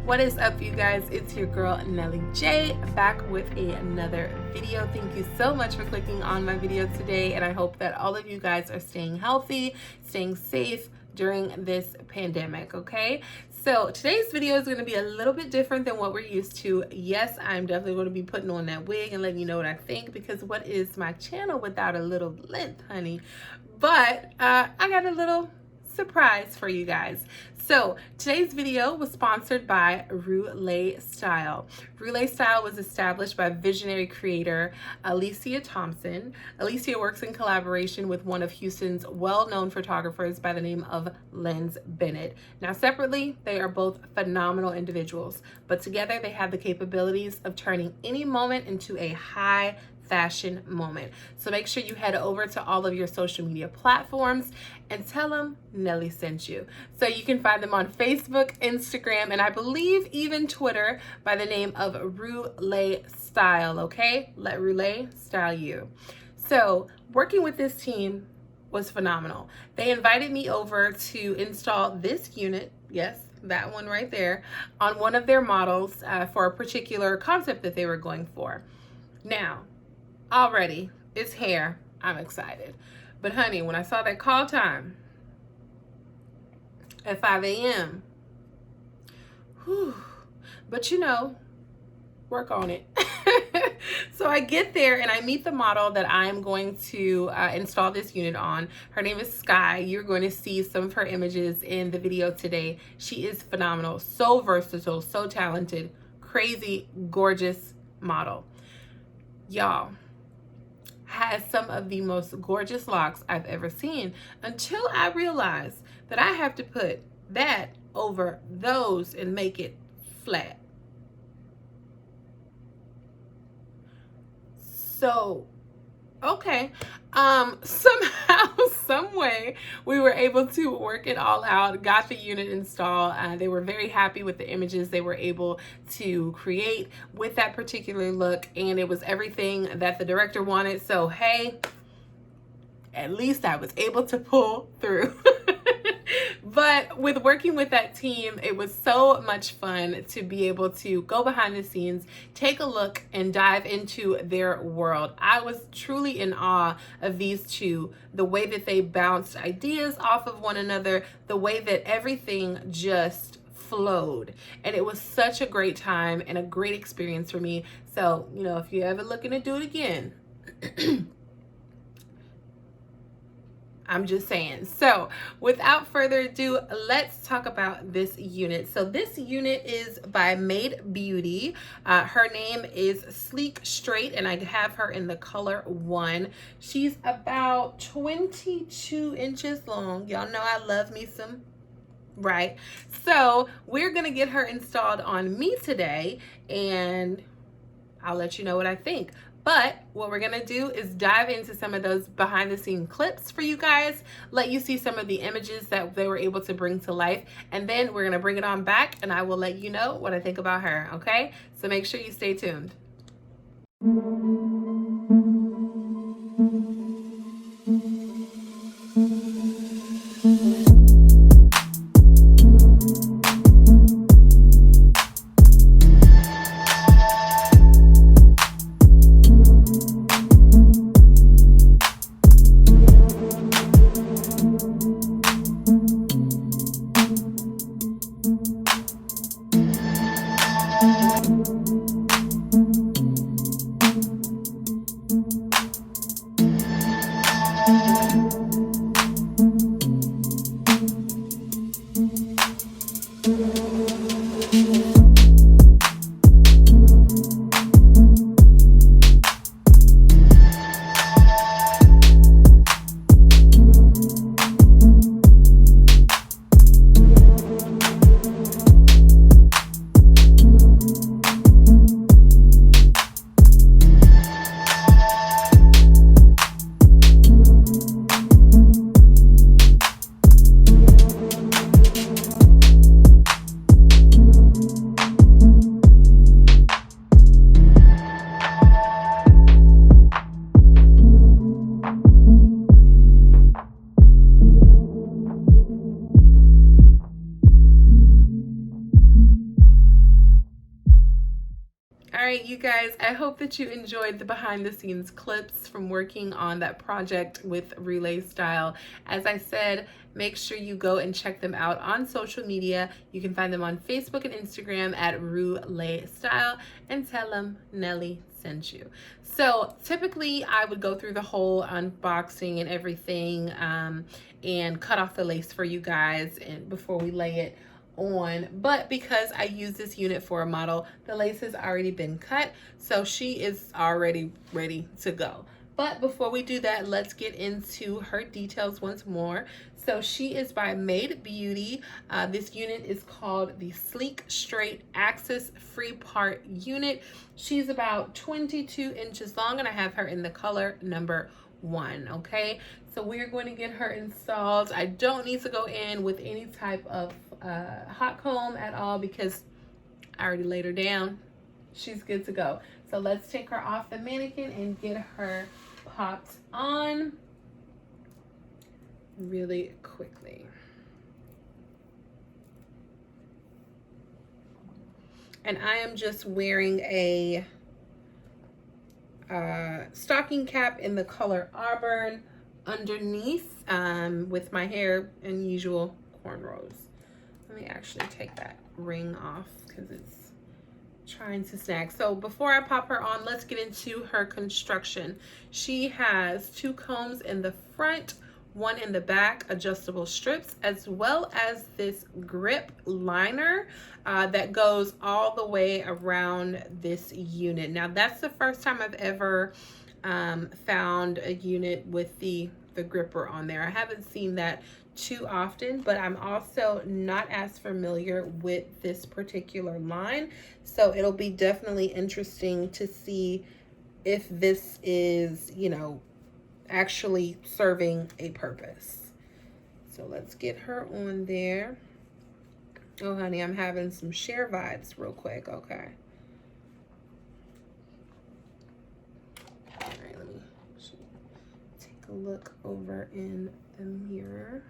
What is up, you guys? It's your girl Nelly J, back with another video. Thank you so much for clicking on my video today, and I hope that all of you guys are staying healthy, staying safe during this pandemic. Okay, so today's video is going to be a little bit different than what we're used to. Yes, I'm definitely going to be putting on that wig and letting you know what I think, because what is my channel without a little length, honey? But I got a little surprise for you guys. So today's video was sponsored by Roulée Style. Roulée Style was established by visionary creator Alicia Thompson. Alicia works in collaboration with one of Houston's well-known photographers by the name of Lens Bennett. Now separately, they are both phenomenal individuals, but together they have the capabilities of turning any moment into a high fashion moment. So make sure you head over to all of your social media platforms and tell them Nelly sent you. So you can find them on Facebook, Instagram, and I believe even Twitter by the name of Roulée Style, okay? Let Roulée style you. So working with this team was phenomenal. They invited me over to install this unit, yes, that one right there, on one of their models for a particular concept that they were going for. Now, already, it's hair. I'm excited. But honey, when I saw that call time at 5 a.m., but you know, work on it. So I get there and I meet the model that I'm going to install this unit on. Her name is Sky. You're going to see some of her images in the video today. She is phenomenal, so versatile, so talented, crazy, gorgeous model. Y'all, has some of the most gorgeous locks I've ever seen, until I realized that I have to put that over those and make it flat. So, okay, somehow, some way, we were able to work it all out, got the unit installed. They were very happy with the images they were able to create with that particular look, and it was everything that the director wanted. So, hey, at least I was able to pull through. But with working with that team, it was so much fun to be able to go behind the scenes, take a look, and dive into their world. I was truly in awe of these two, the way that they bounced ideas off of one another, the way that everything just flowed. And it was such a great time and a great experience for me. So, you know, if you're ever looking to do it again, I'm just saying. So without further ado, let's talk about this unit. So this unit is by MAYDE Beauty. Her name is Sleek Straight, and I have her in the color 1. She's about 22 inches long. Y'all know I love me some, right? So we're gonna get her installed on me today, and I'll let you know what I think. But what we're gonna do is dive into some of those behind the scene clips for you guys, let you see some of the images that they were able to bring to life, and then we're gonna bring it on back and I will let you know what I think about her, okay? So make sure you stay tuned. right, you guys, I hope that you enjoyed the behind the scenes clips from working on that project with Roulée Style. As I said, make sure you go and check them out on social media. You can find them on Facebook and Instagram at Roulée Style, and tell them Nelly sent you. So typically I would go through the whole unboxing and everything and cut off the lace for you guys and before we lay it on, but because I use this unit for a model, the lace has already been cut, so she is already ready to go. But before we do that, let's get into her details once more. So she is by MAYDE Beauty. This unit is called the Sleek Straight Axis Free Part Unit. She's about 22 inches long, and I have her in the color number 1. Okay, so we're going to get her installed. I don't need to go in with any type of hot comb at all because I already laid her down. She's good to go. So let's take her off the mannequin and get her popped on really quickly. And I am just wearing a stocking cap in the color Auburn underneath with my hair in usual cornrows. Let me actually take that ring off because it's trying to snag. So before I pop her on, let's get into her construction. She has 2 combs in the front, 1 in the back, adjustable strips, as well as this grip liner that goes all the way around this unit. Now that's the first time I've ever found a unit with the gripper on there. I haven't seen that too often, but I'm also not as familiar with this particular line, so it'll be definitely interesting to see if this is, you know, actually serving a purpose. So let's get her on there. Oh honey, I'm having some Cher vibes real quick. Okay, all right, let me take a look over in the mirror.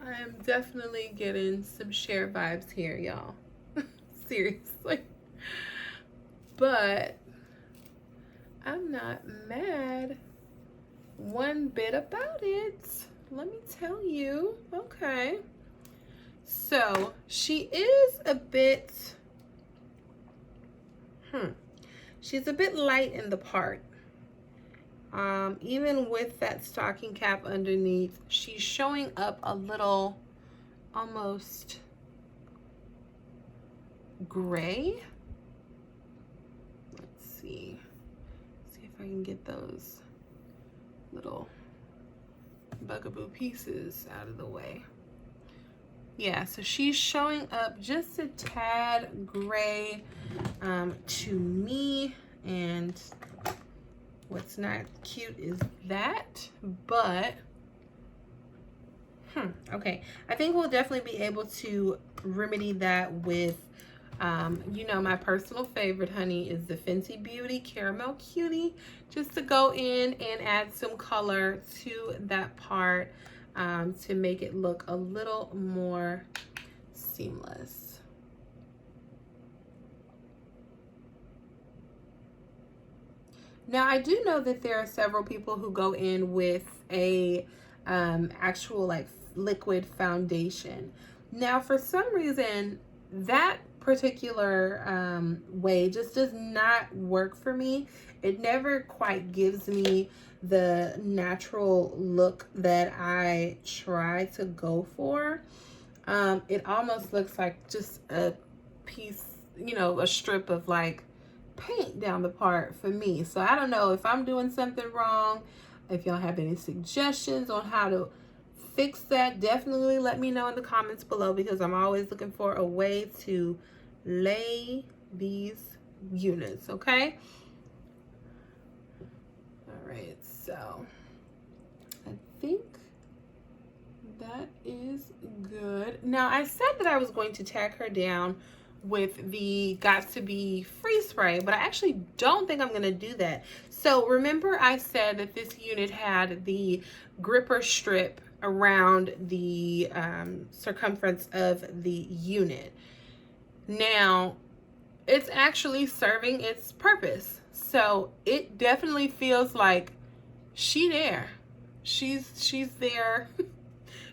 I'm definitely getting some Cher vibes here, y'all. Seriously. But I'm not mad one bit about it. Let me tell you. Okay. So she is a bit, she's a bit light in the part. Even with that stocking cap underneath, she's showing up a little almost gray. Let's see if I can get those little bugaboo pieces out of the way. Yeah, so she's showing up just a tad gray to me, and what's not cute is that, but okay, I think we'll definitely be able to remedy that with you know, my personal favorite, honey, is the Fenty Beauty Caramel Cutie, just to go in and add some color to that part to make it look a little more seamless. Now, I do know that there are several people who go in with a actual like liquid foundation. Now, for some reason, that particular way just does not work for me. It never quite gives me the natural look that I try to go for. It almost looks like just a piece, you know, a strip of like paint down the part for me. So I don't know if I'm doing something wrong. If y'all have any suggestions on how to fix that, definitely let me know in the comments below, because I'm always looking for a way to lay these units. Okay, all right, so I think that is good. Now, I said that I was going to tack her down with the Got to Be Free spray, but I actually don't think I'm gonna do that. So remember I said that this unit had the gripper strip around the circumference of the unit. Now, it's actually serving its purpose. So it definitely feels like she's there. She's there.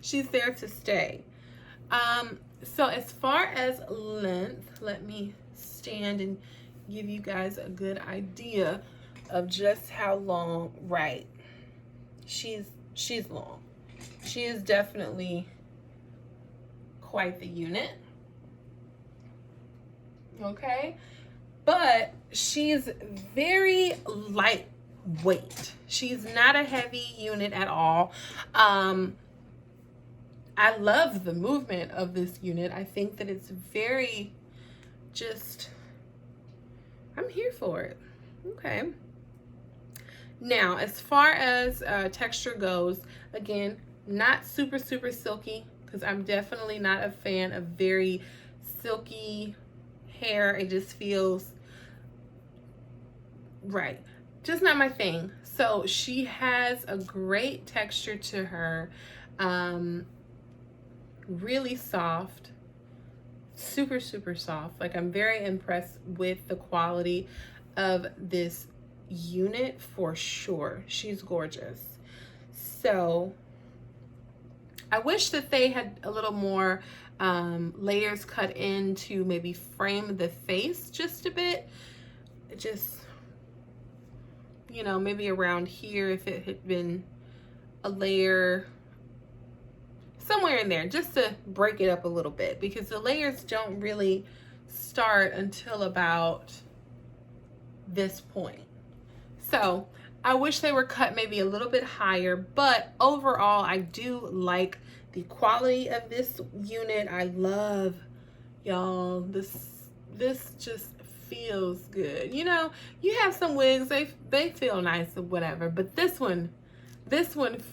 She's there to stay. So as far as length, let me stand and give you guys a good idea of just how long. Right, she's long. She is definitely quite the unit. Okay, but she's very lightweight. She's not a heavy unit at all. I love the movement of this unit. I think that it's very just, I'm here for it. Okay. Now, as far as texture goes, again, not super silky, because I'm definitely not a fan of very silky hair. It just feels right. Just not my thing. So she has a great texture to her. Really soft, super soft. Like, I'm very impressed with the quality of this unit for sure. She's gorgeous. So I wish that they had a little more layers cut in to maybe frame the face just a bit. Just, you know, maybe around here, if it had been a layer somewhere in there, just to break it up a little bit, because the layers don't really start until about this point. So I wish they were cut maybe a little bit higher, but overall I do like the quality of this unit. I love, y'all, this just feels good. You know, you have some wigs, they feel nice or whatever, but this one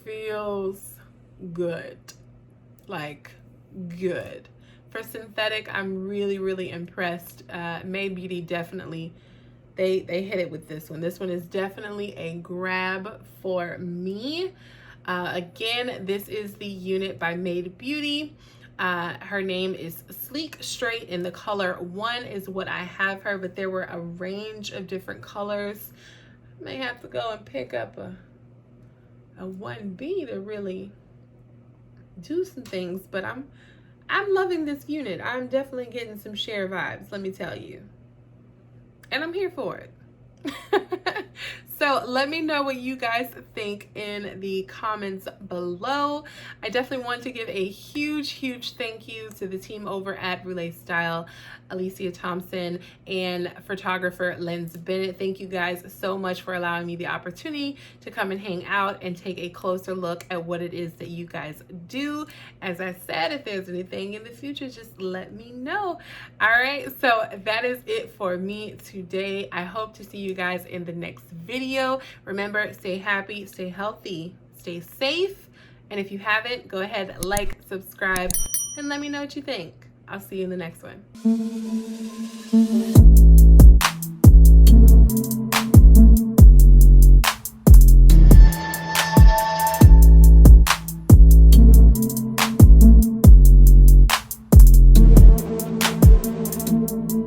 feels good. Like, good. For synthetic, I'm really impressed. MAYDE Beauty definitely, they hit it with this one. This one is definitely a grab for me. Again, this is the unit by MAYDE Beauty. Her name is Sleek Straight, and the color 1 is what I have her, but there were a range of different colors. I may have to go and pick up a 1B to really do some things, but I'm loving this unit. I'm definitely getting some Cher vibes, let me tell you, and I'm here for it. So let me know what you guys think in the comments below. I definitely want to give a huge thank you to the team over at Roulée Style, Alicia Thompson, and photographer Lens Bennett. Thank you guys so much for allowing me the opportunity to come and hang out and take a closer look at what it is that you guys do. As I said, if there's anything in the future, just let me know. All right, so that is it for me today. I hope to see you guys in the next video. Remember, stay happy, stay healthy, stay safe, and if you haven't, go ahead, like, subscribe, and let me know what you think. I'll see you in the next one.